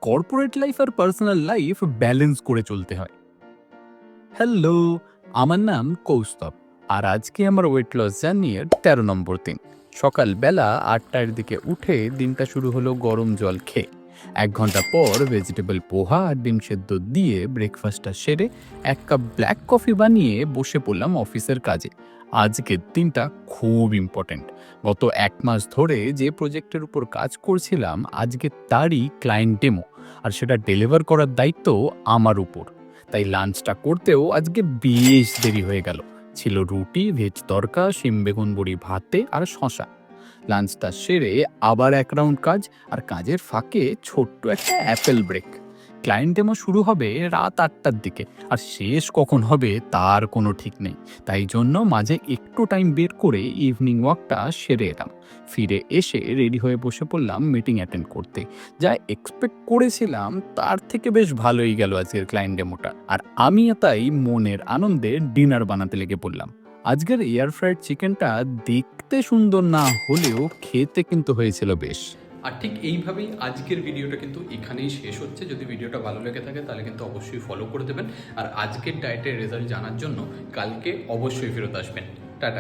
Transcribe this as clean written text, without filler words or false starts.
Corporate life আর personal life balance করে চলতে হয়। হ্যালো, আমার নাম কৌস্তব। আর আজকে আমার ওয়েট লস জার্নির ১৩ নম্বর দিন। সকালবেলা ৮টার দিকে উঠে দিনটা শুরু হলো গরম জল খেয়ে। ১ ঘন্টা পর ভেজিটেবল পোহা আর ডিম সেদ্ধ দিয়ে ব্রেকফাস্টটা সেরে ১ কাপ ব্ল্যাক কফি বানিয়ে বসে পড়লাম অফিসের কাজে। আজকের দিনটা খুব ইম্পর্ট্যান্ট। গত ১ মাস ধরে যে প্রজেক্টের উপর কাজ করছিলাম, আজকে তারই ক্লায়েন্ট ডেমো, আর সেটা ডেলিভার করার দায়িত্ব আমার উপর। তাই লাঞ্চটা করতেও আজকে বেশ দেরি হয়ে গেল। ছিল রুটি, ভেজ তড়কা, শিম বেগুন বড়ি ভাতে আর শশা। লাঞ্চটা সেরে আবার ১ রাউন্ড কাজ, আর কাজের ফাঁকে ছোট্ট একটা অ্যাপেল ব্রেক। ক্লায়েন্ট ডেমো শুরু হবে রাত ৮টার দিকে, আর শেষ কখন হবে তার কোনো ঠিক নেই। তাই জন্য মাঝে একটু টাইম বের করে ইভিনিং ওয়াকটা সেরে এলাম। ফিরে এসে রেডি হয়ে বসে পড়লাম মিটিং অ্যাটেন্ড করতে। যা এক্সপেক্ট করেছিলাম তার থেকে বেশ ভালোই গেল আজকের ক্লায়েন্ট ডেমোটা। আর আমি তাই মনের আনন্দে ডিনার বানাতে লেগে পড়লাম। আজকের এয়ার ফ্রাইড চিকেনটা দেখতে সুন্দর না হলেও খেতে কিন্তু হয়েছিল বেশ। আর ঠিক এইভাবেই আজকের ভিডিওটা কিন্তু এখানেই শেষ হচ্ছে। যদি ভিডিওটা ভালো লেগে থাকে তাহলে কিন্তু অবশ্যই ফলো করে দেবেন। আর আজকের ডায়েটের রেজাল্ট জানার জন্য কালকে অবশ্যই ফেরত আসবেন। টাটা।